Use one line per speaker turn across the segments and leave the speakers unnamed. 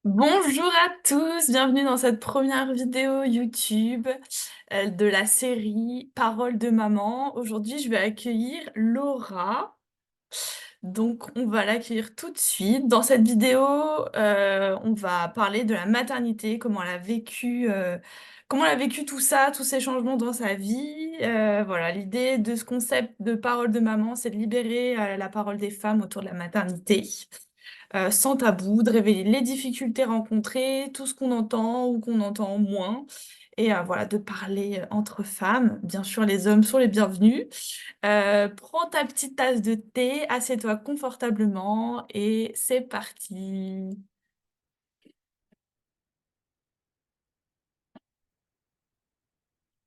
Bonjour à tous, bienvenue dans cette première vidéo YouTube de la série Paroles de maman. Aujourd'hui, je vais accueillir Laura. Donc, on va l'accueillir tout de suite. Dans cette vidéo, on va parler de la maternité, comment elle a vécu tout ça, tous ces changements dans sa vie. Voilà, l'idée de ce concept de parole de maman, c'est de libérer la parole des femmes autour de la maternité sans tabou, de révéler les difficultés rencontrées, tout ce qu'on entend ou qu'on entend moins, et voilà, de parler entre femmes. Bien sûr, les hommes sont les bienvenus. Prends ta petite tasse de thé, assieds-toi confortablement, et c'est parti.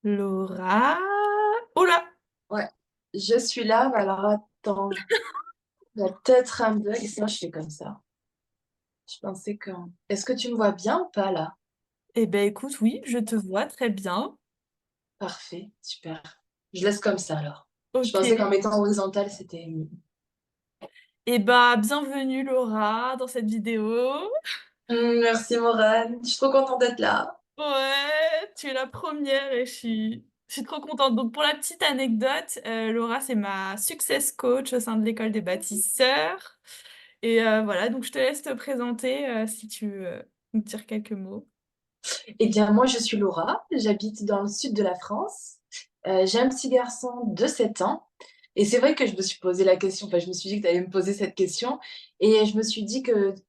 Laura... Oh là!
Ouais, je suis là, mais alors attends, il y a peut-être un bug, sinon je fais comme ça. Je pensais que... Est-ce que tu me vois bien ou pas là?
Eh ben écoute, oui, je te vois très bien.
Parfait, super. Je laisse comme ça alors. Je
Ok.
pensais qu'en mettant horizontal, c'était mieux.
Eh ben, bienvenue Laura dans cette vidéo.
Merci Morane, je suis trop contente d'être là.
Ouais, tu es la première et je suis trop contente. Donc, pour la petite anecdote, Laura, c'est ma success coach au sein de l'école des bâtisseurs. Et voilà, donc je te laisse te présenter si tu veux me dire quelques mots.
Eh bien, moi je suis Laura, j'habite dans le sud de la France. J'ai un petit garçon de 7 ans. Et c'est vrai que je me suis posé la question, enfin je me suis dit que tu allais me poser cette question. Et je me suis dit que, tu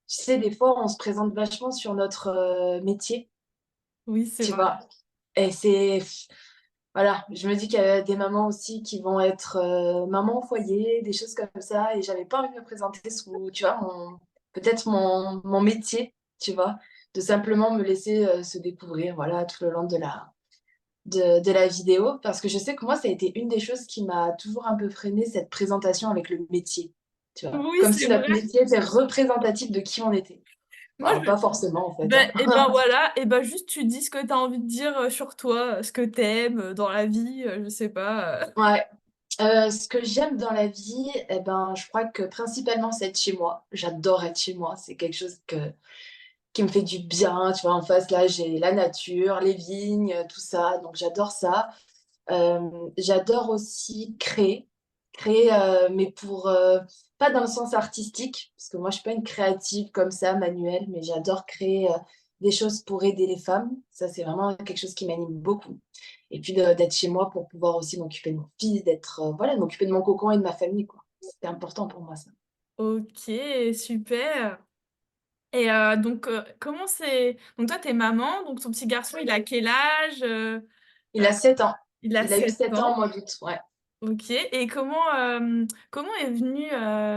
sais, des fois on se présente vachement sur notre métier.
Oui, c'est
Tu
vrai.
vois. Et c'est, voilà, je me dis qu'il y a des mamans aussi qui vont être mamans au foyer, des choses comme ça, et j'avais pas envie de me présenter sous, tu vois, peut-être mon métier, tu vois, de simplement me laisser se découvrir, voilà, tout le long de la vidéo, parce que je sais que moi, ça a été une des choses qui m'a toujours un peu freiné cette présentation avec le métier, tu vois,
Oui,
comme
c'est
si
vrai.
notre métier était représentatif de qui on était.
Moi,
Bah, pas forcément, en fait,
ben,
hein.
et ben voilà, et ben juste tu dis ce que tu as envie de dire sur toi, ce que t'aimes dans la vie, je sais pas.
Ouais. Ce que j'aime dans la vie, eh ben, je crois que principalement, c'est être chez moi. J'adore être chez moi. C'est quelque chose qui me fait du bien. Tu vois, en face, là, j'ai la nature, les vignes, tout ça. Donc, j'adore ça. J'adore aussi créer. Créer, mais pas dans le sens artistique, parce que moi, je suis pas une créative comme ça, manuelle, mais j'adore créer des choses pour aider les femmes. Ça, c'est vraiment quelque chose qui m'anime beaucoup. Et puis d'être chez moi pour pouvoir aussi m'occuper de mon fils, voilà, de m'occuper de mon cocon et de ma famille, quoi. C'était important pour moi, ça.
Ok, super. Et donc, comment c'est... Donc, toi, t'es maman, donc ton petit garçon, il a quel âge?
Il
Euh,
a 7 ans.
il a
Il a eu
7
7 ans
ans.
au mois d'août, ouais.
Ok. Et comment est venu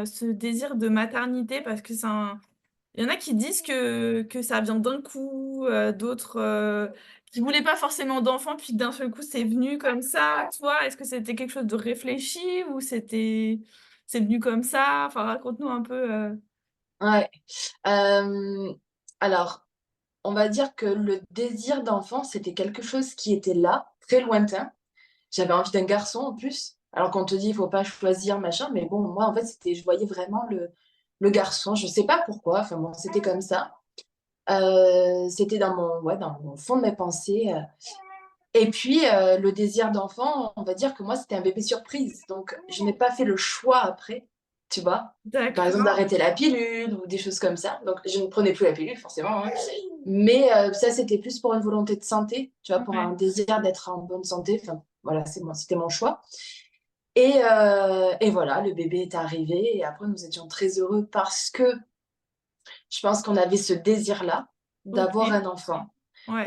ce désir de maternité? Parce que il y en a qui disent que ça vient d'un coup, d'autres qui voulaient pas forcément d'enfants, puis d'un seul coup, c'est venu comme ça. Toi, est-ce que c'était quelque chose de réfléchi ou c'est venu comme ça? Enfin, raconte-nous un peu.
Ouais. Euh, alors, on va dire que le désir d'enfant, c'était quelque chose qui était là, très lointain. J'avais envie d'un garçon en plus. Alors qu'on te dit, il faut pas choisir, machin. Mais bon, moi, en fait, je voyais vraiment le garçon. Je sais pas pourquoi. Enfin bon, c'était comme ça. C'était dans mon fond de mes pensées. Et puis, le désir d'enfant, on va dire que moi, c'était un bébé surprise. Donc, je n'ai pas fait le choix après, tu vois. Par exemple,
D'accord.
d'arrêter la pilule ou des choses comme ça. Donc, je ne prenais plus la pilule, forcément, hein. Mais ça, c'était plus pour une volonté de santé, tu vois, pour un
Ouais.
désir d'être en bonne santé. Enfin, voilà, c'était mon choix. Et voilà, le bébé est arrivé. Et après, nous étions très heureux parce que je pense qu'on avait ce désir-là
Ok.
d'avoir un enfant.
Ouais.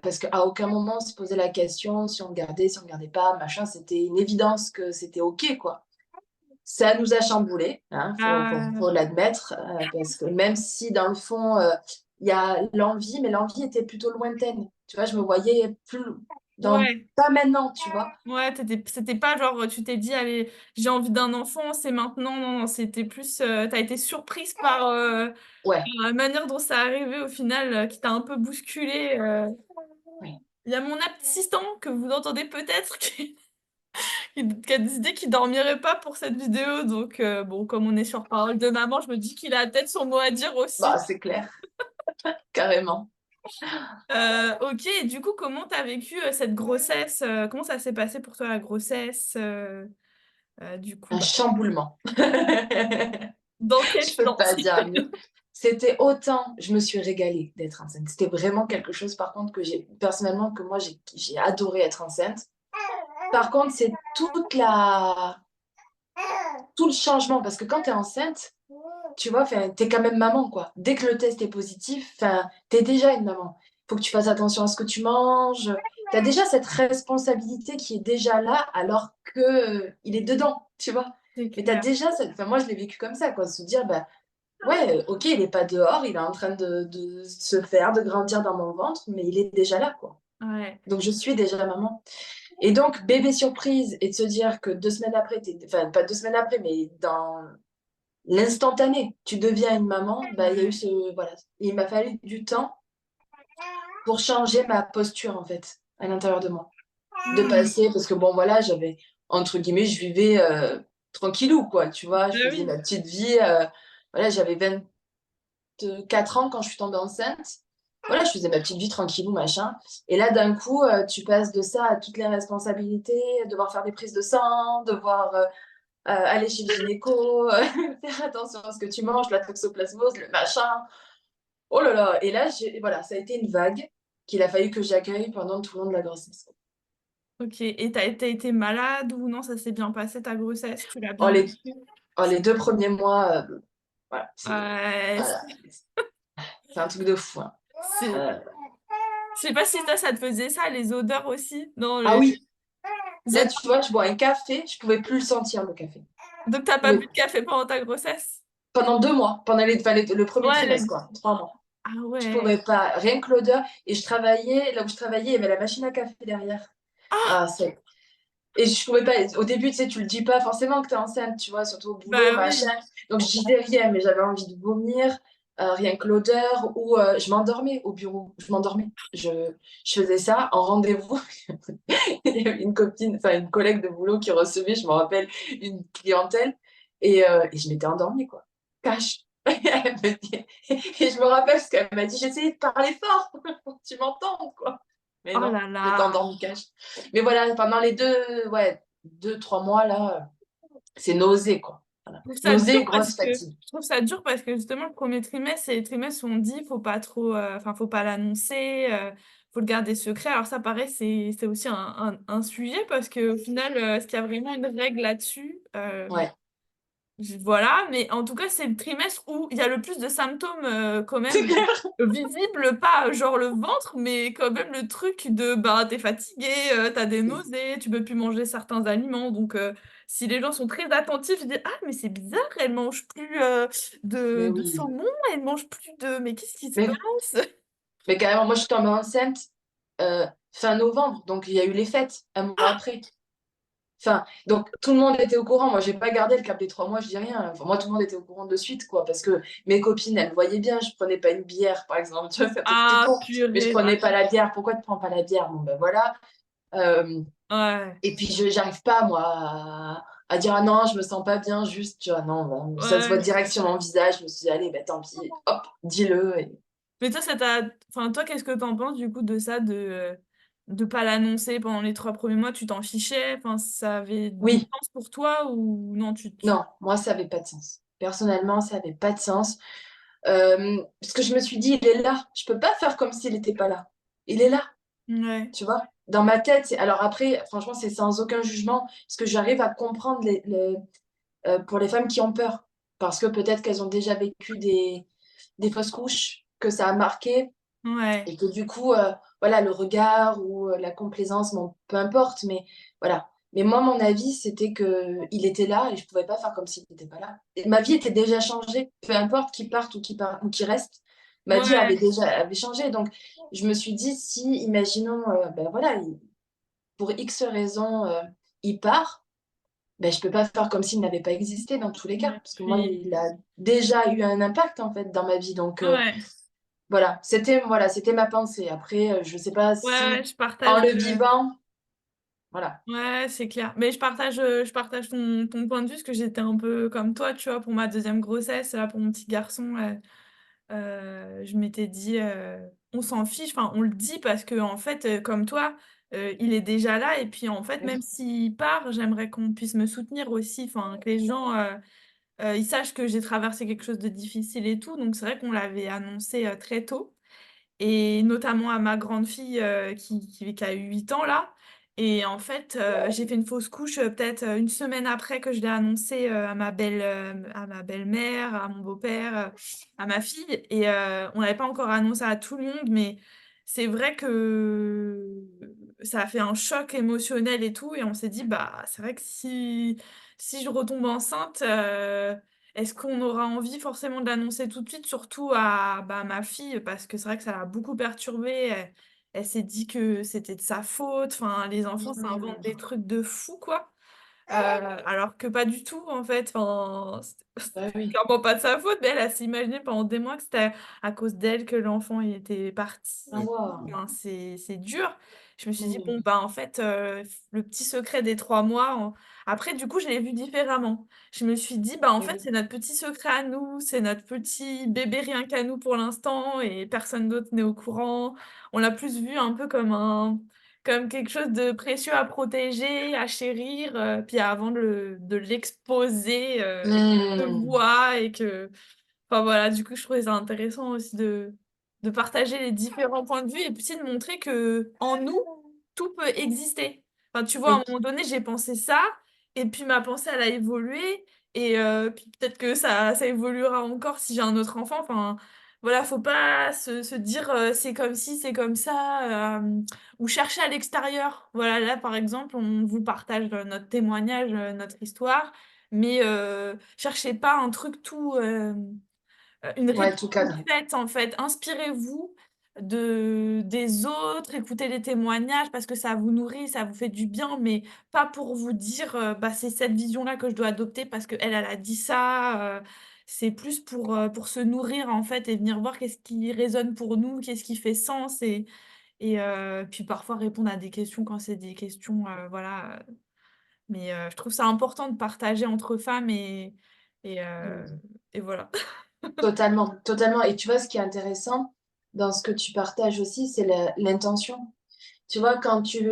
Parce qu'à aucun moment on se posait la question si on le gardait, si on le gardait pas, machin, c'était une évidence que c'était OK, quoi. Ça nous a chamboulé, hein,
Ah,
faut l'admettre, parce que même si dans le fond, il y a l'envie, mais l'envie était plutôt lointaine. Tu vois, je me voyais plus
ouais.
pas maintenant, tu vois.
Ouais, c'était pas genre, tu t'es dit, allez, j'ai envie d'un enfant, c'est maintenant. Non, non, c'était plus, t'as été surprise
Ouais,
par la manière dont ça arrivait au final, qui t'a un peu bousculé.
ouais.
Il y a mon assistant que vous entendez peut-être qui a décidé qu'il dormirait pas pour cette vidéo. Donc, bon, comme on est sur Parole de maman, je me dis qu'il a peut-être son mot à dire
Bah,
aussi.
c'est clair. carrément.
Ok, et du coup, comment t'as vécu cette grossesse? Comment ça s'est passé pour toi la grossesse? Du coup,
Un
bah,
chamboulement.
dans quel
Je peux
sens?
pas dire mieux. C'était autant, je me suis régalée d'être enceinte. C'était vraiment quelque chose, par contre, que j'ai personnellement, que moi, j'ai adoré être enceinte. Par contre, c'est tout le changement, parce que quand tu es enceinte, tu vois, tu es quand même maman, quoi. Dès que le test est positif, tu es déjà une maman. Il faut que tu fasses attention à ce que tu manges. Tu as déjà cette responsabilité qui est déjà là, alors que il est dedans, tu vois.
C'est
Mais tu as
clair.
déjà cette... Enfin, moi, je l'ai vécu comme ça, quoi. Se dire, bah, ouais, ok, il n'est pas dehors, il est en train de se faire, de grandir dans mon ventre, mais il est déjà là, quoi.
Ouais.
Donc, je suis déjà maman. Et donc, bébé surprise, et de se dire que 2 semaines après, enfin, pas 2 semaines après, mais dans l'instantané, tu deviens une maman, bah, il y a eu
Ouais.
ce. Voilà. Il m'a fallu du temps pour changer ma posture, en fait, à l'intérieur de moi. De
Hmm.
passer, parce que bon, voilà, j'avais, entre guillemets, je vivais tranquillou, quoi, tu vois, je
Bah
faisais
oui.
ma petite vie. Voilà, j'avais 24 ans quand je suis tombée enceinte. Voilà, je faisais ma petite vie tranquillou, machin. Et là, d'un coup, tu passes de ça à toutes les responsabilités, devoir faire des prises de sang, devoir aller chez le gynéco, faire attention à ce que tu manges, la toxoplasmose, le machin. Oh là là. Et là, voilà, ça a été une vague qu'il a fallu que j'accueille pendant tout le long de la grossesse.
Ok. Et t'as été malade ou non? Ça s'est bien passé ta grossesse? Tu l'as
Oh,
bien vécu?
les 2 premiers mois, voilà,
Ouais.
voilà, c'est un truc de fou, hein.
C'est...
Euh,
Je sais pas si toi, ça te faisait ça, les odeurs aussi. Non,
ah oui, là,
j'ai-
tu vois, je bois un café, je pouvais plus le sentir, le café.
Donc, t'as
Je
pas bu
pouvais-
de café pendant ta grossesse?
Pendant 2 mois, pendant le premier
Ouais,
trimestre, quoi, 3 mois.
Ah
Je
ouais.
pouvais pas, rien que l'odeur. Et je travaillais, là où je travaillais, il y avait la machine à café derrière.
Ah,
Ah, c'est... Et je pouvais pas, au début, tu sais, tu le dis pas forcément que t'es enceinte, tu vois, surtout au boulot,
bah
machin.
oui.
Donc je disais rien, mais j'avais envie de vomir, rien que l'odeur, ou je m'endormais au bureau, je m'endormais. Je faisais ça en rendez-vous. Il y avait une copine, enfin une collègue de boulot qui recevait, je me rappelle, une clientèle, et je m'étais endormie, quoi. Cache. Et je me rappelle ce qu'elle m'a dit, j'essayais de parler fort pour que tu m'entendes, quoi. Mais
Oh
non,
là
je m'étais
là.
endormie cache. Mais voilà, pendant les ouais, 2, 3 mois, là, c'est nausée, quoi. Voilà.
Je trouve ça dur
Nausée,
parce
grosse
que
fatigue.
je trouve ça dur parce que justement le premier trimestre, c'est les trimestres où on dit faut pas trop, enfin faut pas l'annoncer, faut le garder secret. Alors ça paraît c'est aussi un sujet parce que au final, est-ce qu'il y a vraiment une règle là-dessus?
Ouais,
Voilà, mais en tout cas, c'est le trimestre où il y a le plus de symptômes quand
c'est
même
clair.
visibles, pas genre le ventre, mais quand même le truc de bah t'es fatigué, t'as des nausées, tu peux plus manger certains aliments. Donc si les gens sont très attentifs, ils disent ah mais c'est bizarre, elle mange plus
Mais
de
oui.
saumon, elle mange plus de mais qu'est-ce qui se
Mais,
passe?
mais carrément, moi, je suis tombée enceinte fin novembre, donc il y a eu les fêtes, un mois après. Enfin, donc tout le monde était au courant. Moi, j'ai pas gardé le cap des 3 mois, je dis rien. Enfin, moi, tout le monde était au courant de suite, quoi, parce que mes copines, elles voyaient bien. Je prenais pas une bière, par exemple. Tu vois, ça fait très
Ah
con. Mais je
purée,
prenais pas la bière. Pourquoi tu prends pas la bière? Bon, ben voilà.
ouais,
Et puis, j'arrive pas, moi, à dire, ah non, je me sens pas bien, juste, tu vois, non, ben, ça se voit
ouais.
direct sur mon visage. Je me suis dit, allez, ben tant pis, hop, dis-le.
Mais toi, enfin, toi, qu'est-ce que t'en penses du coup de ça, de pas l'annoncer pendant les 3 premiers mois, tu t'en fichais? Enfin, ça avait du
Oui,
sens pour toi ou non,
non, moi, ça avait pas de sens. Personnellement, ça avait pas de sens. Parce que je me suis dit, il est là. Je peux pas faire comme s'il était pas là. Il est là.
Ouais,
Tu vois, dans ma tête, alors après, franchement, c'est sans aucun jugement, parce que j'arrive à comprendre pour les femmes qui ont peur, parce que peut-être qu'elles ont déjà vécu des fausses couches, que ça a marqué,
ouais,
et que du coup, voilà, le regard ou la complaisance, bon, peu importe, mais voilà. Mais moi, mon avis, c'était que il était là et je pouvais pas faire comme s'il n'était pas là. Et ma vie était déjà changée, peu importe qui parte ou qui reste, ma vie
ouais,
avait changé. Donc, je me suis dit, si, imaginons, ben voilà, pour X raisons, il part, ben, je peux pas faire comme s'il n'avait pas existé dans tous les cas,
ouais,
parce que moi,
puis,
il a déjà eu un impact en fait dans ma vie. Donc,
ouais,
voilà, c'était ma pensée. Après, je sais pas
ouais,
si
je partage,
en le vivant, voilà.
ouais, c'est clair. Mais je partage ton point de vue parce que j'étais un peu comme toi, tu vois, pour ma deuxième grossesse, là, pour mon petit garçon. Je m'étais dit, on s'en fiche, enfin, on le dit parce que, en fait, comme toi, il est déjà là. Et puis, en fait, même
Oui,
s'il part, j'aimerais qu'on puisse me soutenir aussi, enfin, que les gens, ils sachent que j'ai traversé quelque chose de difficile et tout. Donc, c'est vrai qu'on l'avait annoncé très tôt et notamment à ma grande fille qui a eu 8 ans là. Et en fait, j'ai fait une fausse couche peut-être une semaine après que je l'ai annoncé à ma belle-mère, à mon beau-père, à ma fille. Et on n'avait pas encore annoncé à tout le monde, mais c'est vrai que ça a fait un choc émotionnel et tout. Et on s'est dit, bah, c'est vrai que si je retombe enceinte, est-ce qu'on aura envie forcément de l'annoncer tout de suite, surtout à bah, ma fille, parce que c'est vrai que ça l'a beaucoup perturbée. Elle s'est dit que c'était de sa faute. Enfin, les enfants s'inventent des trucs de fou, quoi. Alors que pas du tout, en fait. Enfin,
bah
c'était
oui.
clairement pas de sa faute, mais elle s'est imaginé pendant des mois que c'était à cause d'elle que l'enfant il était parti.
Ah,
Et
wow.
enfin, c'est dur. Je me suis dit, bon,
Mm.
bah, en fait, le petit secret des 3 mois. Après, du coup, je l'ai vu différemment. Je me suis dit, bah, en
Eh
fait,
oui.
c'est notre petit secret à nous, c'est notre petit bébé rien qu'à nous pour l'instant, et personne d'autre n'est au courant. On l'a plus vu un peu comme quelque chose de précieux à protéger, à chérir, puis avant de l'exposer, et que je
Mm.
vois et que... Enfin voilà, du coup, je trouvais ça intéressant aussi de partager les différents points de vue et puis aussi de montrer que en nous, tout peut exister. Enfin, tu vois, à un
Oui,
moment donné, j'ai pensé ça et puis ma pensée, elle a évolué et puis peut-être que ça évoluera encore si j'ai un autre enfant. Enfin, voilà, faut pas se dire c'est comme si, c'est comme ça ou chercher à l'extérieur. Voilà, là, par exemple, on vous partage notre témoignage, notre histoire, mais cherchez pas un truc une
ouais,
réponse
tout
toute
cadre.
faite en fait. Inspirez-vous des autres, écoutez les témoignages parce que ça vous nourrit, ça vous fait du bien, mais pas pour vous dire bah, c'est cette vision-là que je dois adopter parce que elle a dit ça. C'est plus pour se nourrir en fait et venir voir qu'est-ce qui résonne pour nous, qu'est-ce qui fait sens et puis parfois répondre à des questions quand c'est des questions voilà. Mais je trouve ça important de partager entre femmes et, euh,
Mm.
et voilà.
Totalement, totalement. Et tu vois, ce qui est intéressant dans ce que tu partages aussi, c'est l'intention. Tu vois, quand tu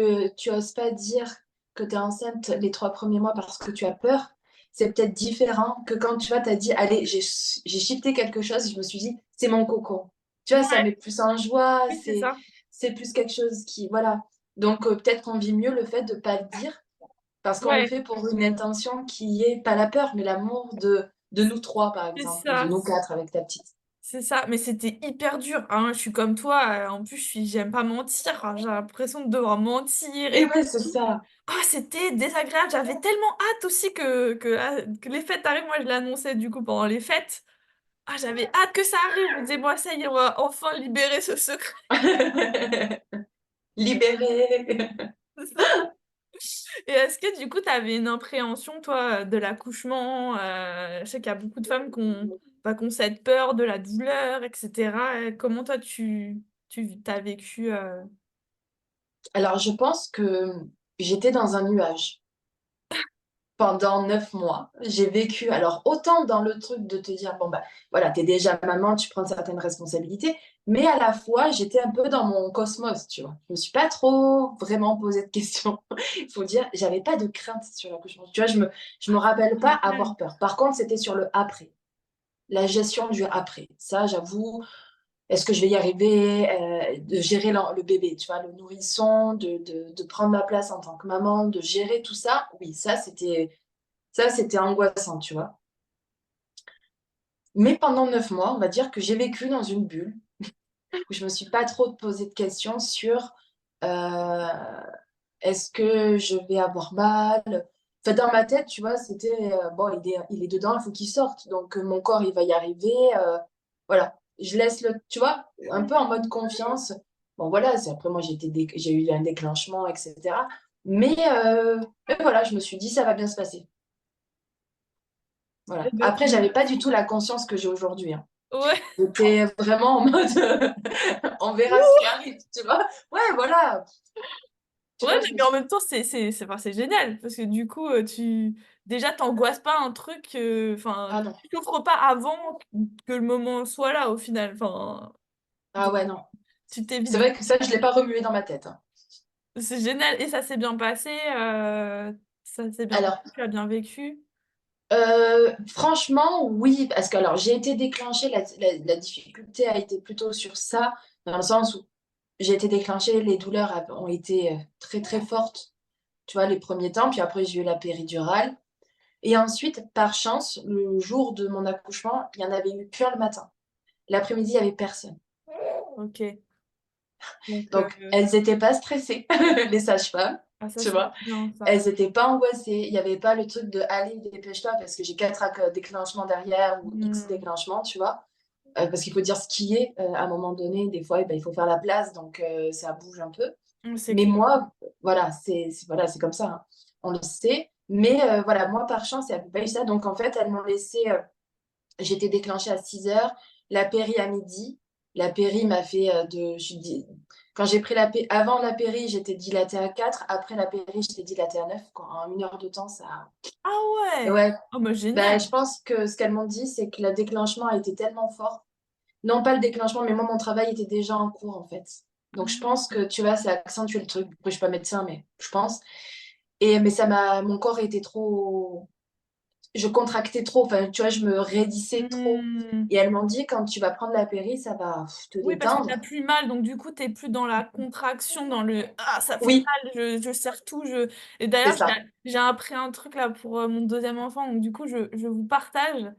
oses pas dire que tu es enceinte les 3 premiers mois parce que tu as peur, c'est peut-être différent que quand tu vois, tu as dit, allez, j'ai shifté quelque chose, je me suis dit, c'est mon coco. Tu vois, ça
Ouais,
met plus en joie,
oui, c'est ça.
c'est plus quelque chose qui, voilà. Donc, peut-être qu'on vit mieux le fait de pas le dire parce qu'on le
Ouais,
fait pour une intention qui est pas la peur, mais l'amour de nous trois, par
c'est
exemple, ou de
ça.
nous quatre avec ta petite.
C'est ça. Mais c'était hyper dur, hein. Je suis comme toi. En plus, j'aime pas mentir, hein. J'ai l'impression de devoir mentir
Et
et
ouais, c'est
tout.
ça.
Ah, c'était désagréable. J'avais tellement hâte aussi que les fêtes arrivent. Moi, je l'annonçais du coup pendant les fêtes. Ah, j'avais hâte que ça arrive. Je me disais, moi, ça y est, on va enfin libérer ce secret.
Libéré.
Et est-ce que du coup, tu avais une appréhension, toi, de l'accouchement? Je sais qu'il y a beaucoup de femmes qui ont cette peur de la douleur, etc. Comment toi, tu t'as vécu
Alors, je pense que j'étais dans un nuage pendant 9 mois. J'ai vécu, alors autant dans le truc de te dire, bon, bah voilà, t'es déjà maman, tu prends certaines responsabilités, mais à la fois, j'étais un peu dans mon cosmos, tu vois. Je me suis pas trop vraiment posé de questions. Il faut dire, j'avais pas de crainte sur l'accouchement. Tu vois, je me rappelle pas
génial.
avoir peur. Par contre, c'était sur le après, la gestion du après. Ça, j'avoue, est-ce que je vais y arriver, de gérer le bébé, tu vois, le nourrisson, de prendre ma place en tant que maman, de gérer tout ça. Oui, ça, c'était angoissant, tu vois. Mais pendant 9 mois, on va dire que j'ai vécu dans une bulle où je me suis pas trop posé de questions sur euh, est-ce que je vais avoir mal. Enfin, dans ma tête, tu vois, c'était bon, il est dedans, il faut qu'il sorte. Donc, mon corps, il va y arriver. Voilà. Je laisse tu vois, un peu en mode confiance. Bon, voilà, après, moi, j'ai eu un déclenchement, etc. Mais, mais voilà, je me suis dit, ça va bien se passer.
Eh
Voilà.
ben,
Après, j'avais pas du tout la conscience que j'ai aujourd'hui, hein.
ouais,
J'étais vraiment en mode, on verra ce qui arrive, tu vois. Ouais, voilà. Tu
ouais,
vois,
mais en même temps, enfin, c'est génial parce que du coup, déjà, t'angoisses pas un truc, enfin,
Ah non.
tu souffres pas avant que le moment soit là, au final. Enfin,
Ah
donc,
ouais, non.
tu
C'est
t'évites.
vrai que ça, je l'ai pas remué dans ma tête, hein.
C'est génial. Et ça s'est bien passé, ça s'est bien passé,
Alors,
tu as bien vécu.
franchement, oui, parce que alors j'ai été déclenchée, la difficulté a été plutôt sur ça, dans le sens où j'ai été déclenchée, les douleurs ont été très très fortes, tu vois, les premiers temps, puis après j'ai eu la péridurale. Et ensuite, par chance, le jour de mon accouchement, il y en avait eu qu'un le matin. L'après-midi, il y avait personne.
OK. Donc,
Donc, elles étaient pas stressées, les sages-femmes,
ah ça,
tu
c'est
vois.
bien ça.
Elles étaient pas angoissées. Il y avait pas le truc de allez, dépêche-toi parce que j'ai 4 déclenchements derrière ou X
Mmh.
déclenchements, tu vois. Parce qu'il faut dire ce qui est, à un moment donné, des fois, eh ben, il faut faire la place, donc ça bouge un peu.
Mmh, c'est
Mais
clair.
moi, voilà, voilà, c'est comme ça, hein. On le sait. Mais voilà, moi, par chance, il n'y avait pas eu ça. Donc, en fait, elles m'ont laissé. J'étais déclenchée à 6 heures, la péri à midi. La péri m'a fait quand j'ai pris avant la péri, j'étais dilatée à 4. Après la péri, j'étais dilatée à 9. Quoi. En 1 heure de temps, ça.
Ah
Et
ouais!
ouais,
Oh bah,
ben,
génial!
je pense que ce qu'elles m'ont dit, c'est que le déclenchement a été tellement fort. Non, pas le déclenchement, mais moi, mon travail était déjà en cours, en fait. Donc, je pense
Mmh.
que, tu vois, ça accentue le truc. Après, je suis pas médecin, mais je pense. Mais mon corps était trop, je contractais trop, enfin, tu vois, je me raidissais trop.
Mmh.
Et elles m'ont dit, quand tu vas prendre la péri, ça va te
Oui, parce que tu
détendre.
as plus mal, donc du coup, tu es plus dans la contraction, dans le: «Ah, ça fait
Oui,
mal, je serre tout, je» et
c'est
d'ailleurs,
ça.
j'ai appris un truc là pour, mon deuxième enfant, donc du coup, je vous partage.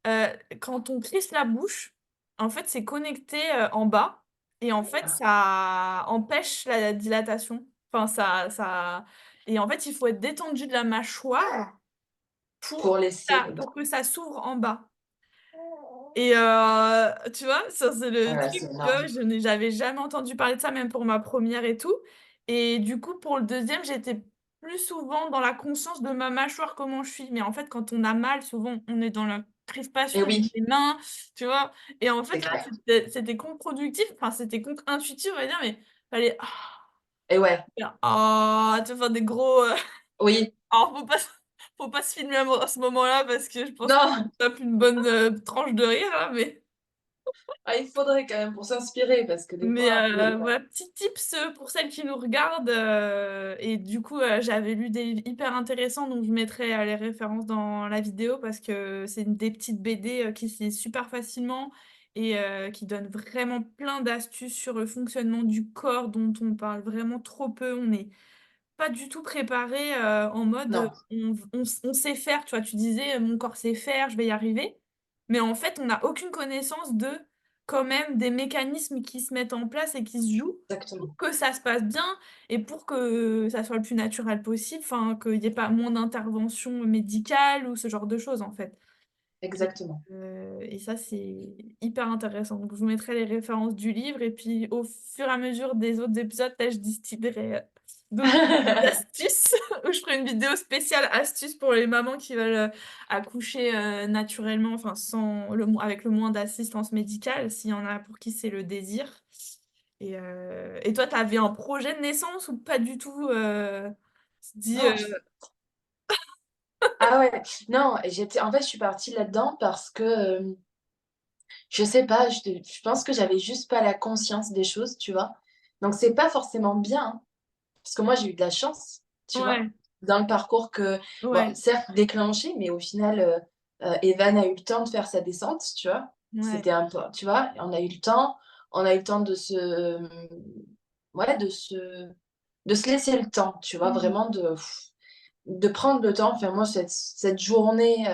Heu, Quand on crisse la bouche, en fait, c'est connecté, en bas et en fait, ça empêche la dilatation. Enfin, ça et en fait, il faut être détendu de la mâchoire
Pour laisser.
pour que ça s'ouvre en bas. Et tu vois? Ça, c'est
Ah
le
ouais,
truc,
c'est
tu vois?
énorme.
J'avais jamais entendu parler de ça, même pour ma première et tout et du coup, pour le deuxième, j'étais plus souvent dans la conscience de ma mâchoire, comment je suis. Mais en fait, quand on a mal, souvent, on est dans la
Et
crispation
oui,
des mains, tu vois? Et en
c'est
fait, là,
clair.
c'était contre-productif, enfin, c'était contre-intuitif, on va dire, mais fallait
Et ouais,
faire: «Ah!» tu vois? Faire des gros,
oui.
alors faut pas se filmer à ce moment-là parce que je pense qu'on
Non,
tape une bonne, tranche de rire là, mais
ah, il faudrait quand même pour s'inspirer, parce que des
Mais
fois, oui.
voilà, petit tips, pour celles qui nous regardent, et du coup, j'avais lu des livres hyper intéressants, donc je mettrai, les références dans la vidéo parce que c'est des petites BD, qui se lisent super facilement et qui donnent vraiment plein d'astuces sur le fonctionnement du corps dont on parle vraiment trop peu. On n'est pas du tout préparé, en mode,
Non,
on sait faire, tu vois? Tu disais: «Mon corps sait faire, je vais y arriver». Mais en fait, on n'a aucune connaissance de, quand même, des mécanismes qui se mettent en place et qui se jouent
exactement.
pour que ça se passe bien et pour que ça soit le plus naturel possible, enfin, qu'il y ait pas moins d'intervention médicale ou ce genre de choses, en fait.
Exactement.
Et ça, c'est hyper intéressant. Donc je vous mettrai les références du livre et puis au fur et à mesure des autres épisodes, là, je distillerai, d'autres astuces où je ferai une vidéo spéciale astuces pour les mamans qui veulent, accoucher, naturellement, enfin sans avec le moins d'assistance médicale, s'il y en a pour qui c'est le désir. Et toi, tu avais un projet de naissance ou pas du tout, tu te dis,
Non, ah ouais, non, en fait, je suis partie là-dedans parce que, je sais pas, je pense que j'avais juste pas la conscience des choses, tu vois? Donc c'est pas forcément bien, hein. Parce que moi, j'ai eu de la chance, tu vois,
ouais,
dans le parcours que, bon,
ouais,
certes déclenché, mais au final, Evan a eu le temps de faire sa descente, tu vois.
ouais.
C'était un peu, tu vois, on a eu le temps ouais, de se laisser le temps, tu vois,
Mmh.
vraiment de prendre le temps. Enfin, moi, cette journée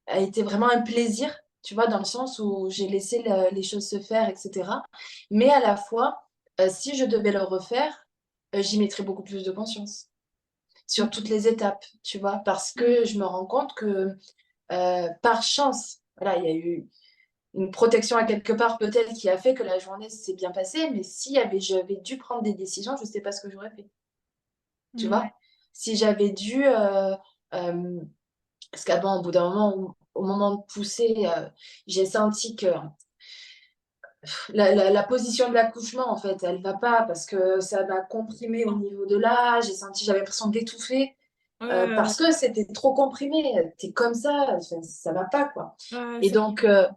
a été vraiment un plaisir, tu vois, dans le sens où j'ai laissé les choses se faire, etc. Mais à la fois, si je devais le refaire, j'y mettrais beaucoup plus de conscience sur toutes
Mmh.
les étapes, tu vois, parce que je
Mmh.
me rends compte que par chance, voilà, il y a eu une protection à quelque part peut-être qui a fait que la journée s'est bien passée, mais si j'avais dû prendre des décisions, je ne sais pas ce que j'aurais fait, tu
Mouais.
vois. Si j'avais dû, euh, parce qu'avant, au bout d'un moment, au moment de pousser, j'ai senti que la position de l'accouchement, en fait, elle va pas parce que ça m'a comprimé au niveau de là, j'avais l'impression d'étouffer.
Ouais,
parce que c'était trop comprimé. T'es comme ça va pas, quoi.
ouais,
Et
c'est
donc, euh,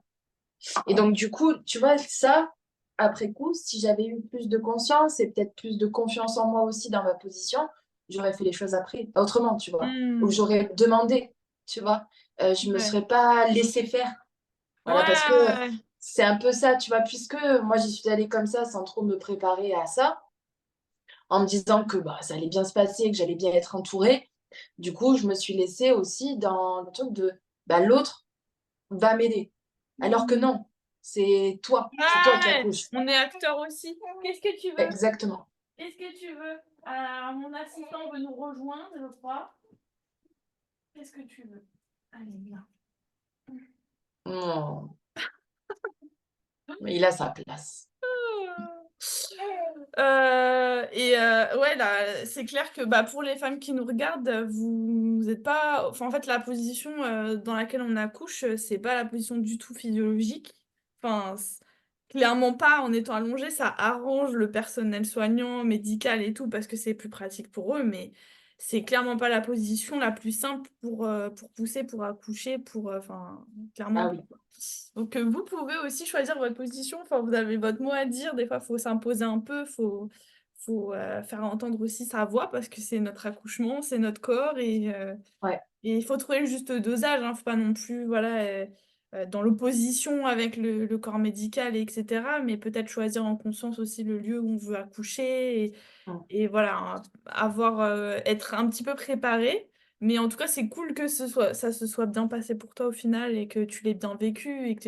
et donc, du coup, tu vois, ça, après coup, si j'avais eu plus de conscience et peut-être plus de confiance en moi aussi dans ma position, j'aurais fait les choses après, autrement, tu vois. Ou
Hmm,
j'aurais demandé, tu vois. Je me
ouais.
serais pas laissé faire. Voilà, parce que
Ouais,
c'est un peu ça, tu vois, puisque moi, j'y suis allée comme ça, sans trop me préparer à ça, en me disant que bah, ça allait bien se passer, que j'allais bien être entourée. Du coup, je me suis laissée aussi dans le truc de bah, l'autre va m'aider. Alors que
hmm.
non, c'est toi qui
Ouais,
accouches.
on est acteur aussi. Qu'est-ce que tu veux?
Exactement.
Qu'est-ce que tu veux? Mon assistant veut nous rejoindre, je crois. Qu'est-ce que tu veux? Allez, viens.
Non, mais il a sa place.
Ouais, là, c'est clair que bah, pour les femmes qui nous regardent, vous n'êtes pas. Enfin, en fait, la position dans laquelle on accouche, c'est pas la position du tout physiologique. Enfin, clairement pas en étant allongé, ça arrange le personnel soignant, médical et tout, parce que c'est plus pratique pour eux, mais c'est clairement pas la position la plus simple pour pousser, pour accoucher, enfin, clairement
Ah
pas.
oui.
Donc, vous pouvez aussi choisir votre position. Enfin, vous avez votre mot à dire. Des fois, il faut s'imposer un peu. Faut faire entendre aussi sa voix parce que c'est notre accouchement, c'est notre corps.
Ouais.
Et il faut trouver le juste dosage. Faut pas non plus, voilà, dans l'opposition avec le corps médical, etc. Mais peut-être choisir en conscience aussi le lieu où on veut accoucher.
Mm.
Et voilà, hein, être un petit peu préparé. Mais en tout cas, c'est cool que ça se soit bien passé pour toi au final et que tu l'aies bien vécu. Parce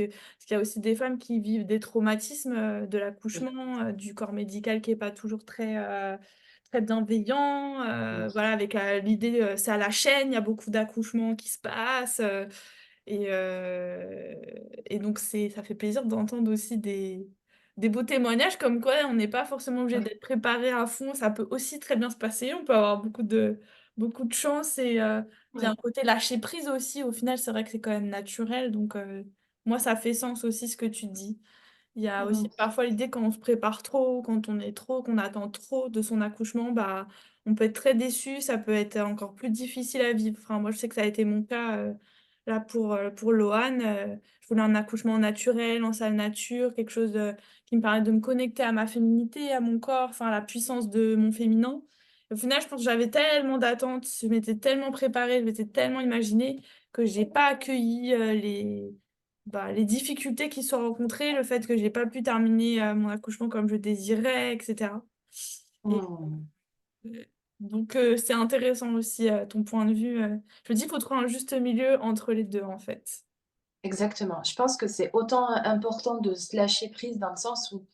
qu'il y a aussi des femmes qui vivent des traumatismes de
Oui.
l'accouchement, du corps médical qui est pas toujours très bienveillant.
Mm.
Voilà, avec l'idée, c'est à la chaîne, il y a beaucoup d'accouchements qui se passent. Et, euh, et donc, ça fait plaisir d'entendre aussi des beaux témoignages comme quoi on n'est pas forcément obligé
Oui.
d'être préparé à fond. Ça peut aussi très bien se passer. On peut avoir beaucoup de chance. Il y a un
Oui.
côté lâcher prise aussi. Au final, c'est vrai que c'est quand même naturel. Donc, moi, ça fait sens aussi ce que tu dis. Il y a aussi
Mm.
parfois l'idée quand on se prépare trop, quand on est trop, qu'on attend trop de son accouchement, bah, on peut être très déçu, ça peut être encore plus difficile à vivre. Enfin, moi, je sais que ça a été mon cas là pour Loane. Je voulais un accouchement naturel, en salle nature, quelque chose qui me permette de me connecter à ma féminité, à mon corps, enfin, à la puissance de mon féminin. Au final, je pense que j'avais tellement d'attentes, je m'étais tellement préparée, je m'étais tellement imaginée que j'ai pas accueilli les difficultés qui se sont rencontrées, le fait que j'ai pas pu terminer mon accouchement comme je désirais, etc. Et
Mm.
euh, donc c'est intéressant aussi ton point de vue. Je me dis qu'il faut trouver un juste milieu entre les deux en fait.
Exactement. Je pense que c'est autant important de se lâcher prise dans le sens où,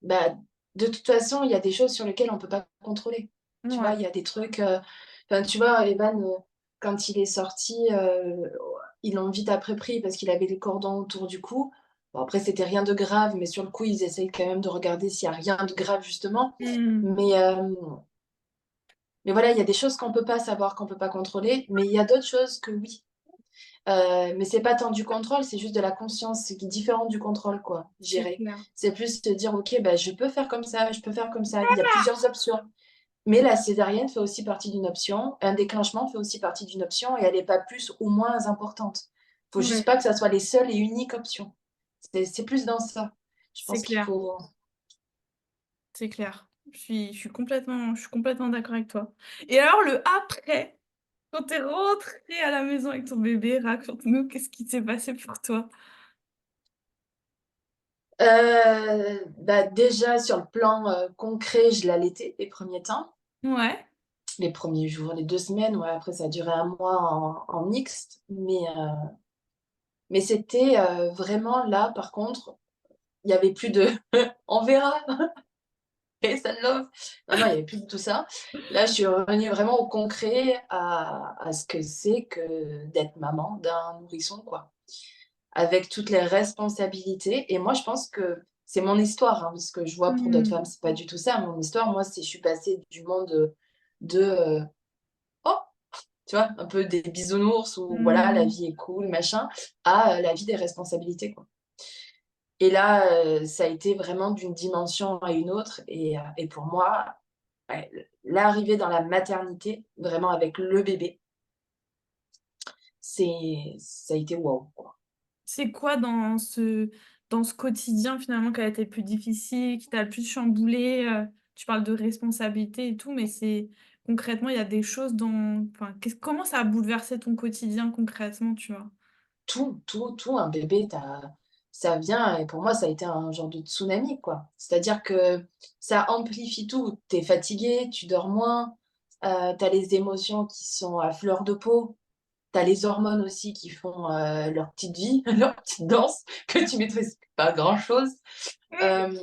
bah, de toute façon, il y a des choses sur lesquelles on peut pas contrôler. Tu vois,
Ouais.
il y a des trucs, enfin, tu vois, Evan, quand il est sorti, ils l'ont vite après pris parce qu'il avait les cordons autour du cou. Bon, après, c'était rien de grave, mais sur le coup, ils essayent quand même de regarder s'il y a rien de grave, justement.
Hmm.
Mais, mais voilà, il y a des choses qu'on peut pas savoir, qu'on peut pas contrôler, mais il y a d'autres choses que oui. Mais c'est pas tant du contrôle, c'est juste de la conscience, c'est qui est différent du contrôle, quoi,
C'est
gérer.
clair.
C'est plus te dire, ok, bah, je peux faire comme ça, je peux faire comme ça. Il y a plusieurs options. Mais la césarienne fait aussi partie d'une option, un déclenchement fait aussi partie d'une option et elle n'est pas plus ou moins importante. Faut juste
Ouais,
pas que ça soit les seules et uniques options. C'est plus dans ça. Je
c'est
pense qu'il
clair.
faut.
C'est clair. Je suis complètement d'accord avec toi. Et alors le après, quand t'es rentrée à la maison avec ton bébé, raconte-nous qu'est-ce qui s'est passé pour toi.
Bah, déjà, sur le plan concret, je l'allaitais les premiers temps,
Ouais.
les premiers jours, les 2 semaines. Ouais, après, ça a duré un mois en mixte. Mais c'était vraiment là, par contre, il n'y avait plus de on verra, peace and love. Non, non, il n'y avait plus de tout ça. Là, je suis revenue vraiment au concret, à ce que c'est que d'être maman d'un nourrisson, quoi. Avec toutes les responsabilités. Et moi, je pense que c'est mon histoire, hein, parce que je vois pour d'autres
Hmm.
femmes, c'est pas du tout ça. Mon histoire, moi, c'est je suis passée du monde de oh, tu vois, un peu des bisounours où voilà, la
Hmm.
vie est cool, machin, à la vie des responsabilités, quoi. Et là, ça a été vraiment d'une dimension à une autre. Et pour moi, Ouais, l'arrivée dans la maternité, vraiment avec le bébé, ça a été waouh, quoi.
C'est quoi dans ce quotidien finalement qui a été le plus difficile, qui t'a le plus chamboulé? Tu parles de responsabilité et tout, mais c'est concrètement, il y a des choses dans enfin, comment ça a bouleversé ton quotidien concrètement, tu vois?
Tout, un bébé, ça vient et pour moi, ça a été un genre de tsunami, quoi. C'est-à-dire que ça amplifie tout. Tu es fatigué, tu dors moins, tu as les émotions qui sont à fleur de peau, tu as les hormones aussi qui font, leur petite vie, leur petite danse que tu maîtrises pas grand-chose.
Mmh.
Hem,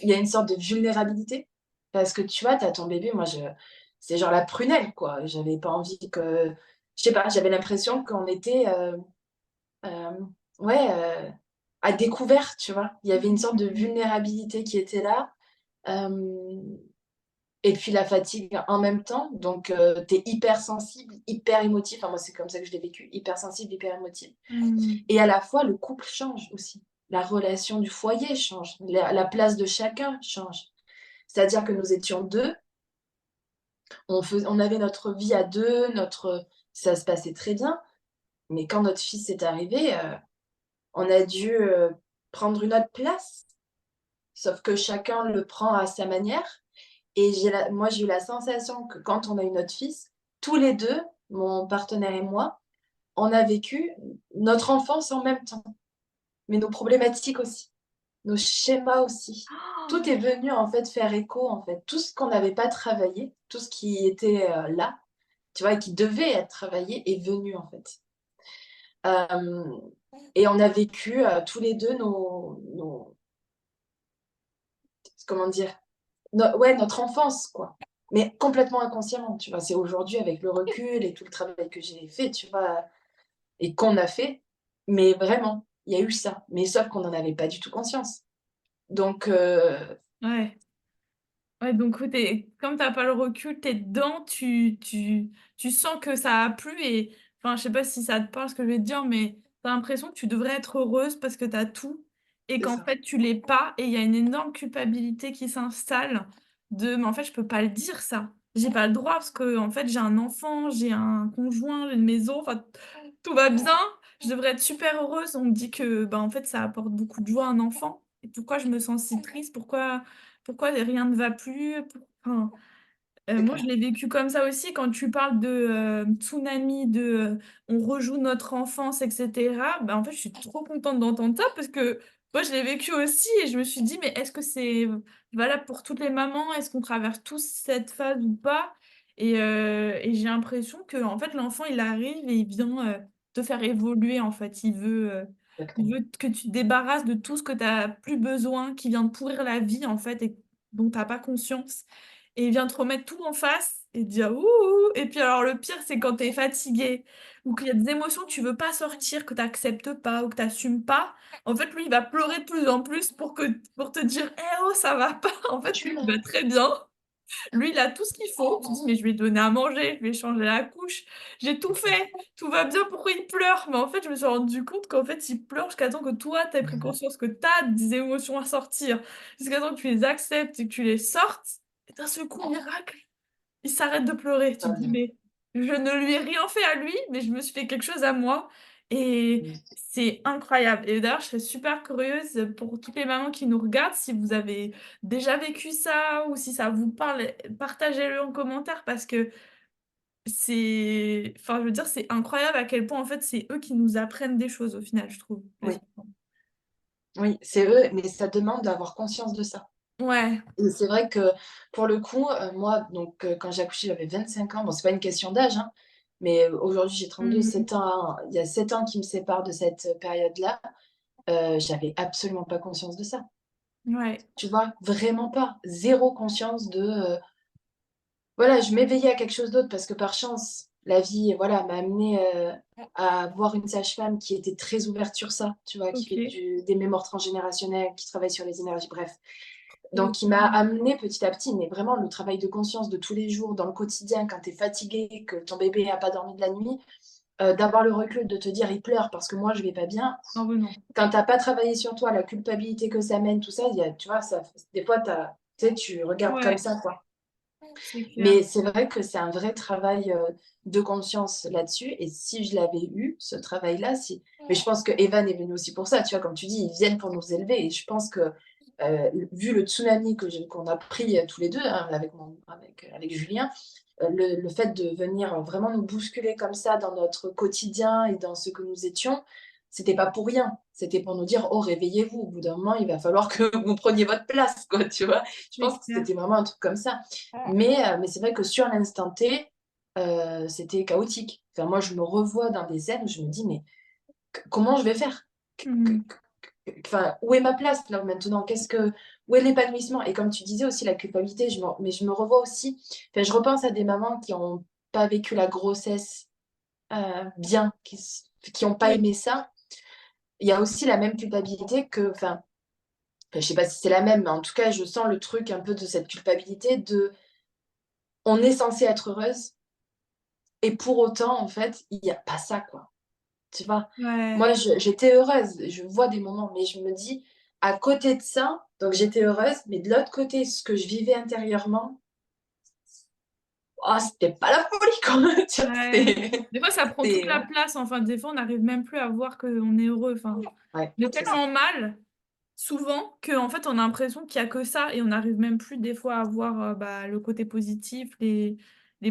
il y a une sorte de vulnérabilité parce que tu vois, tu as ton bébé, moi je c'est genre la prunelle, quoi. J'avais pas envie que je sais pas, j'avais l'impression qu'on était, Hem, ouais, à découvert, tu vois? Il y avait une sorte de vulnérabilité qui était là, hem et puis la fatigue en même temps, donc tu es hypersensible, hyper émotif, enfin moi c'est comme ça que je l'ai vécu, hypersensible, hyper émotif
Mmh.
et à la fois le couple change aussi. La relation du foyer change, la place de chacun change. C'est-à-dire que nous étions 2, on avait notre vie à 2, ça se passait très bien, mais quand notre fils est arrivé, on a dû, prendre une autre place. Sauf que chacun le prend à sa manière et j'ai eu la sensation que quand on a eu notre fils, tous les 2, mon partenaire et moi, on a vécu notre enfance en même temps, mais nos problématiques aussi, nos schémas aussi. Tout est venu en fait faire écho en fait. Tout ce qu'on n'avait pas travaillé, tout ce qui était, là, tu vois? Et qui devait être travaillé est venu en fait. Hem et on a vécu, tous les 2 nos comment dire? Ouais, notre enfance, quoi. Mais complètement inconsciemment, tu vois? C'est aujourd'hui avec le recul et tout le travail que j'ai fait, tu vois? Et qu'on a fait, mais vraiment, il y a eu ça. Mais sauf qu'on n'en avait pas du tout conscience. Donc
Ouais. Ouais, donc oui, tu comme tu as pas le recul, tu es dedans, tu sens que ça a plu et enfin, je sais pas si ça te parle ce que je vais te dire, mais tu as l'impression que tu devrais être heureuse parce que tu as tout et
c'est
qu'en
ça.
fait tu l'es pas et il y a une énorme culpabilité qui s'installe de: «Mais en fait, je peux pas le dire ça. J'ai pas le droit parce qu'en fait, j'ai un enfant, j'ai un conjoint, j'ai une maison, enfin, tout va bien, je devrais être super heureuse». On me dit que, bah, en fait, ça apporte beaucoup de joie à un enfant et pourquoi je me sens si triste? Pourquoi rien ne va plus? Enfin,
C'est
moi, je
clair.
l'ai vécu comme ça aussi quand tu parles de, tsunami, de, on rejoue notre enfance et cetera. Bah, en fait, je suis trop contente d'entendre ça parce que moi, je l'ai vécu aussi et je me suis dit: «Mais est-ce que c'est valable pour toutes les mamans? Est-ce qu'on traverse tous cette phase ou pas?» Et j'ai l'impression qu'en fait, l'enfant, il arrive et il vient, te faire évoluer, en fait. Il
Exactement.
veut que tu te débarrasses de tout ce que tu as plus besoin, qui vient te pourrir la vie, en fait et dont tu as pas conscience. Et il vient te remettre tout en face et te dire: «Ouh, ouh» et puis alors le pire, c'est quand tu es fatigué ou qu'il y a des émotions que tu veux pas sortir, que tu acceptes pas ou que tu assumes pas. En fait, lui, il va pleurer de plus en plus pour te dire: «Eh oh, ça va pas». En
Je
fait,
suis
lui, il
là.
va très bien. Lui, il a tout ce qu'il faut. Tu te dis: «Mais je vais lui donner à manger, je vais changer la couche, j'ai tout
C'est ça.
fait, tout va bien, pourquoi il pleure?» Mais en fait, je me suis rendu compte qu'en fait, il pleure jusqu'à temps que toi, tu aies pris conscience que tu as des émotions à sortir, jusqu'à temps que tu les acceptes et que tu les sortes et d'un seul coup, miracle, il s'arrête de pleurer.
Ça
Tu te
va
dis:
bien.
«Mais je ne lui ai rien fait à lui, mais je me suis fait quelque chose à moi» et
Mmh.
c'est incroyable et d'ailleurs, je serais super curieuse pour toutes les mamans qui nous regardent, si vous avez déjà vécu ça ou si ça vous parle, partagez-le en commentaire parce que c'est enfin, je veux dire, c'est incroyable à quel point, en fait, c'est eux qui nous apprennent des choses au final, je trouve, les
Oui,
enfants.
oui, c'est eux, mais ça demande d'avoir conscience de ça.
Ouais.
Et c'est vrai que pour le coup, moi donc quand j'ai accouché, j'avais 25 ans. Bon, c'est pas une question d'âge, hein, mais aujourd'hui j'ai 32,
Mmh.
7 ans il y a 7 ans qui me séparent de cette période-là. J'avais absolument pas conscience de ça.
Ouais.
Tu vois? Vraiment pas. Zéro conscience de, voilà, je m'éveillais à quelque chose d'autre parce que par chance, la vie, voilà, m'a amenée, à voir une sage-femme qui était très ouverte sur ça, tu vois? Qui fait
OK.
des mémoires transgénérationnelles, qui travaille sur les énergies, bref.
Trop
Donc il m'a amenée petit à petit, mais vraiment le travail de conscience de tous les jours, dans le quotidien, quand tu es fatigué, que ton bébé a pas dormi de la nuit, d'avoir le recul de te dire: «Il pleure parce que moi je vais pas bien».
ah ouais, non.
Quand tu as pas travaillé sur toi, la culpabilité que ça mène, tout ça, il y a tu vois, ça des fois tu sais, tu regardes comme
Ouais.
ça, quoi.
c'est clair.
Mais c'est vrai que c'est un vrai travail de conscience là-dessus. Et si je l'avais eu, ce travail-là, si... Mais je pense que Evan est venu aussi pour ça, tu vois, comme tu dis, ils viennent pour nous élever. Et je pense que, vu le tsunami qu'on a pris tous les deux, hein, avec Julien, le fait de venir vraiment nous bousculer comme ça dans notre quotidien et dans ce que nous étions, c'était pas pour rien. C'était pour nous dire, oh, réveillez-vous. Au bout d'un moment, il va falloir que vous preniez votre place, quoi, tu vois. Je
C'est
pense que
clair.
c'était vraiment un truc comme ça. Mais c'est vrai que sur l'instant T, c'était chaotique. Enfin, moi, je me revois dans des scènes où je me dis, mais comment je vais faire?
Mhm.
Enfin, où est ma place là maintenant? Où est l'épanouissement? Et comme tu disais aussi, la culpabilité, mais je me revois aussi. Enfin, je repense à des mamans qui n'ont pas vécu la grossesse bien, qui n'ont pas
Oui.
aimé ça. Il y a aussi la même culpabilité je sais pas si c'est la même, mais en tout cas, je sens le truc un peu de cette culpabilité de on est censé être heureuse et pour autant, en fait, il n'y a pas ça, quoi. Tu vois?
Ouais.
Moi, j'étais heureuse, je vois des moments, mais je me dis, à côté de ça, donc j'étais heureuse, mais de l'autre côté, ce que je vivais intérieurement, oh, c'était pas la folie, quoi. Tu vois,
Ouais. Des fois, ça prend toute la place. Enfin, des fois, on n'arrive même plus à voir qu'on est heureux. Enfin,
ouais,
on est
c'est ça.
tellement mal, souvent, qu'en fait, on a l'impression qu'il n'y a que ça et on n'arrive même plus, des fois, à voir bah, le côté positif, les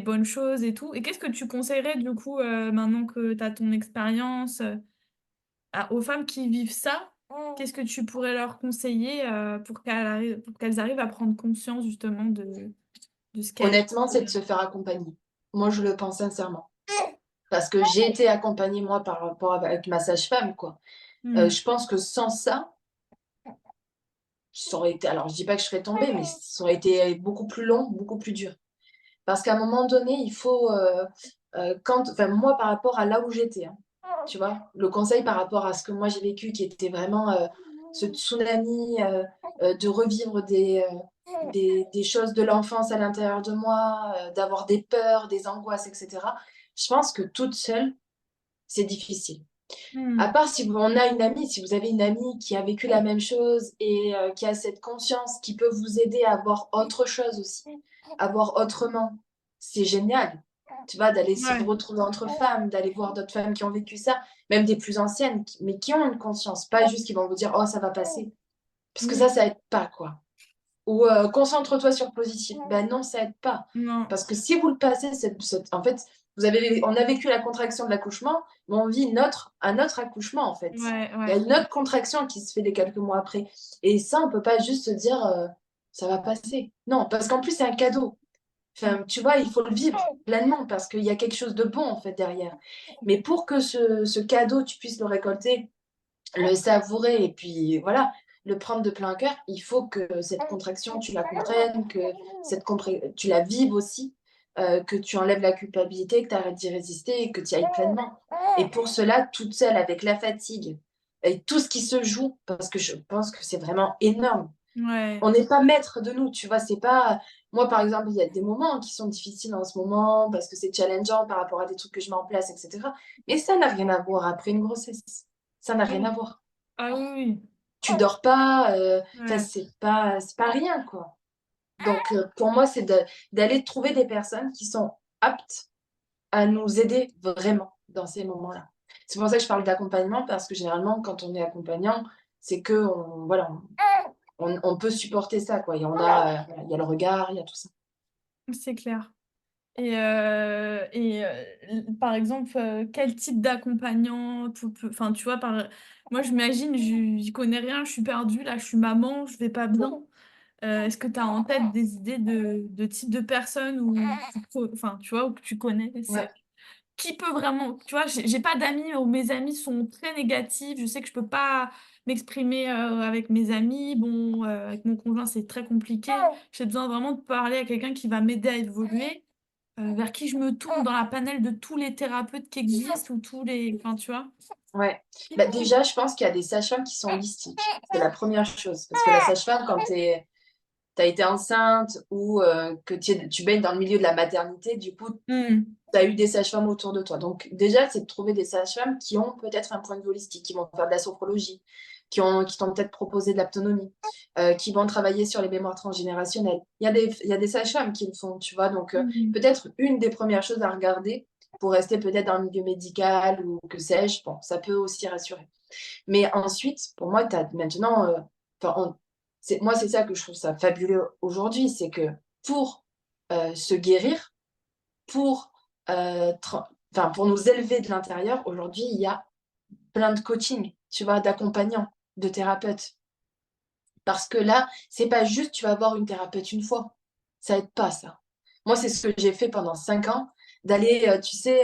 bonnes choses et tout. Et qu'est-ce que tu conseillerais, du coup, maintenant que tu as ton expérience, aux femmes qui vivent ça? Qu'est-ce que tu pourrais leur conseiller pour qu'elles arrivent à prendre conscience, justement, de ce qu'elles
Honnêtement, c'est de se faire accompagner. Moi, je le pense sincèrement. Parce que j'ai été accompagnée, moi, par rapport avec ma sage-femme, quoi.
vivent?
Je pense que sans ça, ça aurait été, alors je dis pas que je serais tombée, mais ça aurait été beaucoup plus long, beaucoup plus dur. Parce qu'à un moment donné, il faut, enfin, moi, par rapport à là où j'étais, hein, tu vois, le conseil par rapport à ce que moi j'ai vécu, qui était vraiment ce tsunami, de revivre des choses de l'enfance à l'intérieur de moi, d'avoir des peurs, des angoisses, etc. Je pense que toute seule, c'est difficile. À
Hmm.
part si on a une amie, si vous avez une amie qui a vécu la même chose et qui a cette conscience, qui peut vous aider à voir autre chose aussi, à voir autrement, c'est génial. Tu vois, d'aller se
Ouais.
retrouver entre femmes, d'aller voir d'autres femmes qui ont vécu ça, même des plus anciennes, mais qui ont une conscience, pas juste qui vont vous dire, oh, ça va passer. Parce que
Oui.
ça aide pas, quoi. Ou concentre-toi sur le positif. Ben non, ça aide pas.
Non.
Parce que si vous le passez, en fait, on a vécu la contraction de l'accouchement, mais on vit un autre accouchement, en fait.
Ouais,
Il y a
ouais.
une autre contraction qui se fait les quelques mois après. Et ça, on peut pas juste se dire, ça va passer. Non, parce qu'en plus, c'est un cadeau. Enfin, tu vois, il faut le vivre pleinement parce qu'il y a quelque chose de bon, en fait, derrière. Mais pour que ce cadeau, tu puisses le récolter, le savourer et puis voilà, le prendre de plein cœur, il faut que cette contraction, tu la comprennes, que tu la vives aussi, que tu enlèves la culpabilité, que tu arrêtes d'y résister et que tu y ailles pleinement. Et pour cela, toute seule, avec la fatigue et tout ce qui se joue, parce que je pense que c'est vraiment énorme.
Ouais.
On n'est pas maître de nous, tu vois, c'est pas... Moi, par exemple, il y a des moments qui sont difficiles en ce moment parce que c'est challengeant par rapport à des trucs que je mets en place, etc. Mais ça n'a rien à voir après une grossesse. Ça n'a rien à
Oui.
voir.
Ah oui,
Tu dors pas,
oui.
enfin,
Ouais.
c'est pas rien, quoi. Donc, pour moi, c'est d'aller trouver des personnes qui sont aptes à nous aider vraiment dans ces moments-là. C'est pour ça que je parle d'accompagnement, parce que généralement, quand on est accompagnant, c'est que voilà, on peut supporter ça, quoi. Et voilà, il y a le regard, il y a tout ça.
C'est clair. Par exemple, quel type d'accompagnant enfin, tu vois, moi, j'imagine, j'y connais rien, je suis perdue, là, je suis maman, je vais pas bien. Est-ce que tu as en tête des idées de type de personnes enfin, tu vois, ou que tu connais?
Ouais,
Qui peut vraiment, tu vois, j'ai pas d'amis ou mes amis sont très négatifs, je sais que je peux pas m'exprimer avec mes amis, bon, avec mon conjoint c'est très compliqué, j'ai besoin vraiment de parler à quelqu'un qui va m'aider à évoluer, vers qui je me tourne dans la panel de tous les thérapeutes qui existent ou enfin, tu vois.
ouais. Bah, déjà, je pense qu'il y a des sages-femmes qui sont holistiques. C'est la première chose. Parce que la sage-femme, quand tu as été enceinte ou que tu baignes dans le milieu de la maternité, du coup,
Hmm.
tu as eu des sages-femmes autour de toi. Donc, déjà, c'est de trouver des sages-femmes qui ont peut-être un point de vue holistique, qui vont faire de la sophrologie, qui t'ont peut-être proposé de l'autonomie, qui vont travailler sur les mémoires transgénérationnelles. Il y a des sages-femmes qui le font, tu vois. Donc,
Mhm.
peut-être une des premières choses à regarder pour rester peut-être dans le milieu médical ou que sais-je, bon, ça peut aussi rassurer. Mais ensuite, pour moi, tu as maintenant, enfin, moi, c'est ça que je trouve ça fabuleux aujourd'hui, c'est que pour se guérir, pour, enfin, pour nous élever de l'intérieur, aujourd'hui, il y a plein de coaching, tu vois, d'accompagnants, de thérapeutes. Parce que là, c'est pas juste tu vas voir une thérapeute une fois. Ça aide pas, ça. Moi, c'est ce que j'ai fait pendant 5 ans, d'aller, tu sais,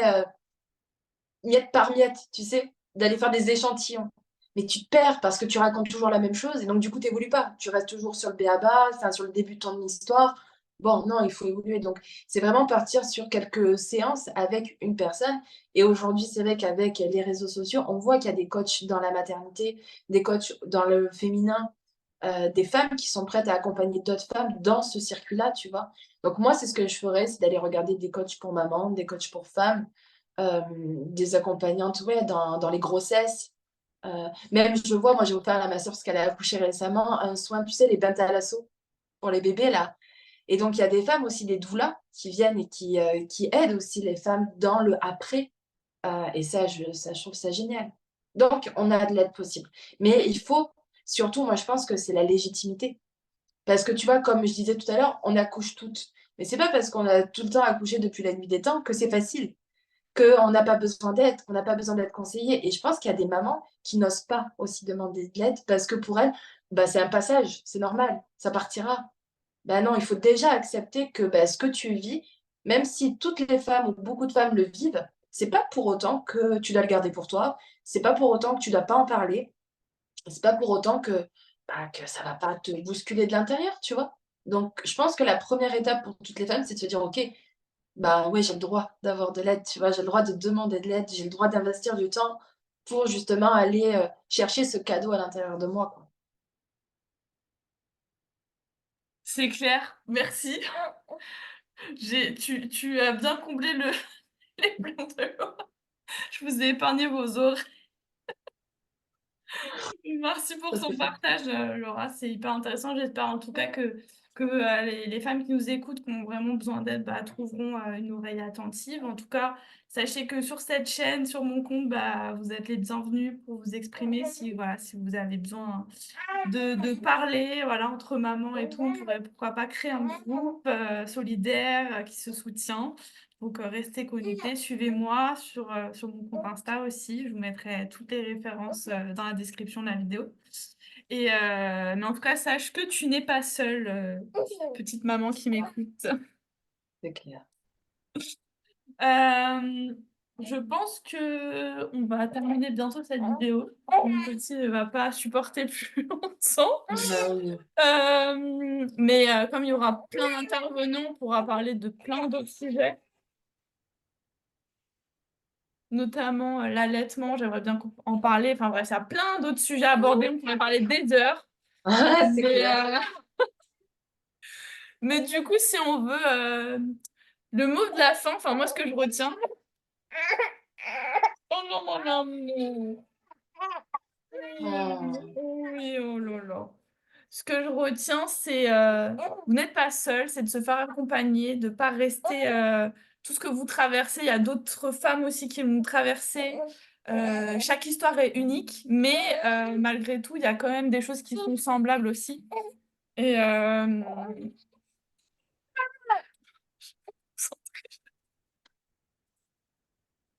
miette par miette, tu sais, d'aller faire des échantillons. Mais tu te perds parce que tu racontes toujours la même chose et donc du coup, tu n'évolues pas. Tu restes toujours sur le b.a.-ba, enfin, sur le début de ton histoire. Bon, non, il faut évoluer. Donc, c'est vraiment partir sur quelques séances avec une personne. Et aujourd'hui, c'est vrai qu'avec les réseaux sociaux, on voit qu'il y a des coachs dans la maternité, des coachs dans le féminin, des femmes qui sont prêtes à accompagner d'autres femmes dans ce circuit-là, tu vois. Donc, moi, c'est ce que je ferais, c'est d'aller regarder des coachs pour maman, des coachs pour femmes, des accompagnantes, ouais, dans les grossesses. Même, je vois, moi, j'ai offert à ma soeur, parce qu'elle a accouché récemment, un soin, tu sais, les bentalasso pour les bébés, là. Et donc, il y a des femmes aussi, des doulas, qui viennent et qui aident aussi les femmes dans le après. Et ça, je trouve ça génial. Donc, on a de l'aide possible. Mais il faut, surtout, moi, je pense que c'est la légitimité. Parce que tu vois, comme je disais tout à l'heure, on accouche toutes. Mais c'est pas parce qu'on a tout le temps accouché depuis la nuit des temps que c'est facile, qu'on n'a pas besoin d'aide, qu'on n'a pas besoin d'être conseillé. Et je pense qu'il y a des mamans qui n'osent pas aussi demander de l'aide parce que pour elles, bah, c'est un passage, c'est normal, ça partira. Ben non, il faut déjà accepter que bah, ce que tu vis, même si toutes les femmes ou beaucoup de femmes le vivent, c'est pas pour autant que tu dois le garder pour toi, c'est pas pour autant que tu dois pas en parler, c'est pas pour autant que ça va pas te bousculer de l'intérieur, tu vois. Donc, je pense que la première étape pour toutes les femmes, c'est de se dire, OK, bah oui, j'ai le droit d'avoir de l'aide, tu vois, j'ai le droit de demander de l'aide, j'ai le droit d'investir du temps pour justement aller chercher ce cadeau à l'intérieur de moi, quoi.
C'est clair, merci. Tu as bien comblé les plans de l'eau. Je vous ai épargné vos oreilles. Merci pour
Ça,
ton
c'est fait.
partage, Laura. C'est hyper intéressant. J'espère en tout cas que les femmes qui nous écoutent, qui ont vraiment besoin d'aide, bah, trouveront une oreille attentive. En tout cas, sachez que sur cette chaîne, sur mon compte, bah, vous êtes les bienvenus pour vous exprimer si, voilà, si vous avez besoin de parler, voilà, entre mamans et tout. On pourrait pourquoi pas créer un groupe solidaire qui se soutient. Donc, restez connectés, suivez-moi sur mon compte Insta aussi. Je vous mettrai toutes les références dans la description de la vidéo. Mais en tout cas, sache que tu n'es pas seule, petite maman qui m'écoute.
C'est clair.
Euh, je pense que on va terminer bientôt cette vidéo. Mon petit ne va pas supporter plus longtemps.
Bah oui.
Mais comme il y aura plein d'intervenants, on pourra parler de plein d'autres sujets, notamment l'allaitement. J'aimerais bien en parler. Enfin bref, il y a plein d'autres sujets abordés. On pourrait parler des heures.
C'est
Mais,
clair.
mais du coup, si on veut le mot de la fin, enfin moi ce que je retiens. Oh non, mon amour.
Oh.
Oui, oh là là. Ce que je retiens, c'est vous n'êtes pas seul, c'est de se faire accompagner, de ne pas rester tout ce que vous traversez. Il y a d'autres femmes aussi qui l'ont traversé. Chaque histoire est unique, mais malgré tout, il y a quand même des choses qui sont semblables aussi. Et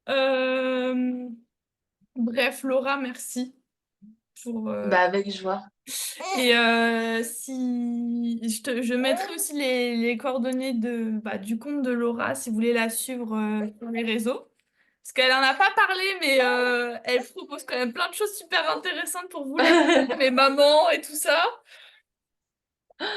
euh, bref, Laura, merci pour,
Bah avec joie.
et si je mettrai aussi les coordonnées bah, du compte de Laura si vous voulez la suivre sur les réseaux. Parce qu'elle en a pas parlé, mais elle propose quand même plein de choses super intéressantes pour vous, les mamans et tout ça. Donc,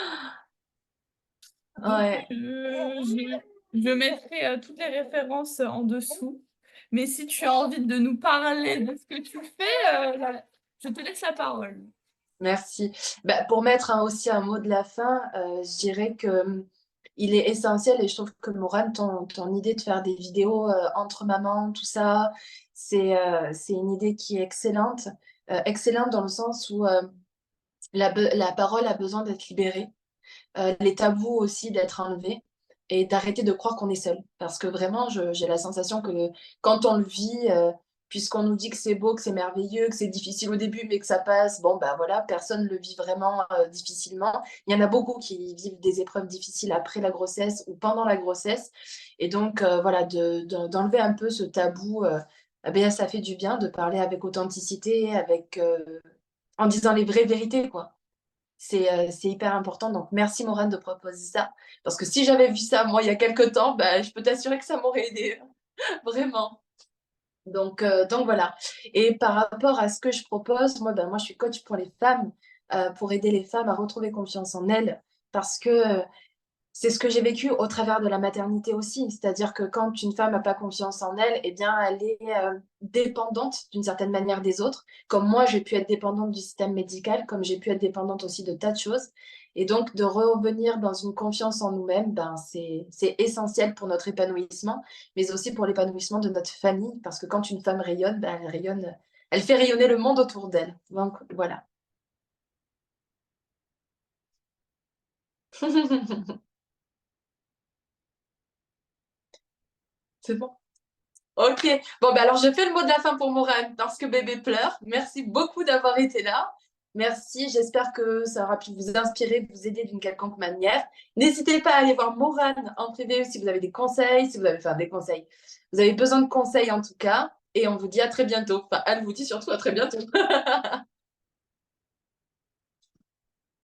Ouais.
je mettrai toutes les références en dessous. Mais si tu as envie de nous parler de ce que tu fais, je te laisse la parole.
Merci. Bah, pour mettre aussi un mot de la fin, je dirais que il est essentiel et je trouve que Morane, ton idée de faire des vidéos entre mamans, tout ça, c'est une idée qui est excellente excellente dans le sens où la parole a besoin d'être libérée, les tabous aussi d'être enlevés et d'arrêter de croire qu'on est seul. Parce que vraiment, j'ai la sensation que quand on le vit, puisqu'on nous dit que c'est beau, que c'est merveilleux, que c'est difficile au début, mais que ça passe, bon, bah voilà, personne ne le vit vraiment difficilement. Il y en a beaucoup qui vivent des épreuves difficiles après la grossesse ou pendant la grossesse. Et donc, voilà, d'enlever un peu ce tabou, eh bien, ça fait du bien de parler avec authenticité, en disant les vraies vérités, quoi. C'est hyper important. Donc, merci Morane de proposer ça. Parce que si j'avais vu ça, moi, il y a quelques temps, bah, je peux t'assurer que ça m'aurait aidé. Vraiment. Donc voilà. Et par rapport à ce que je propose, moi, ben, moi je suis coach pour les femmes, pour aider les femmes à retrouver confiance en elles. Parce que c'est ce que j'ai vécu au travers de la maternité aussi. C'est-à-dire que quand une femme n'a pas confiance en elle, eh bien, elle est dépendante d'une certaine manière des autres. Comme moi, j'ai pu être dépendante du système médical, comme j'ai pu être dépendante aussi de tas de choses. Et donc, de revenir dans une confiance en nous-mêmes, ben, c'est essentiel pour notre épanouissement, mais aussi pour l'épanouissement de notre famille. Parce que quand une femme rayonne, ben, elle rayonne, elle fait rayonner le monde autour d'elle. Donc, voilà. C'est bon. Ok, bon, ben alors je fais le mot de la fin pour Morane parce que bébé pleure. Merci beaucoup d'avoir été là. Merci, j'espère que ça aura pu vous inspirer, vous aider d'une quelconque manière. N'hésitez pas à aller voir Morane en privé si vous avez des conseils, si vous avez enfin, des conseils. Vous avez besoin de conseils en tout cas. Et on vous dit à très bientôt. Enfin, elle vous dit surtout à très bientôt.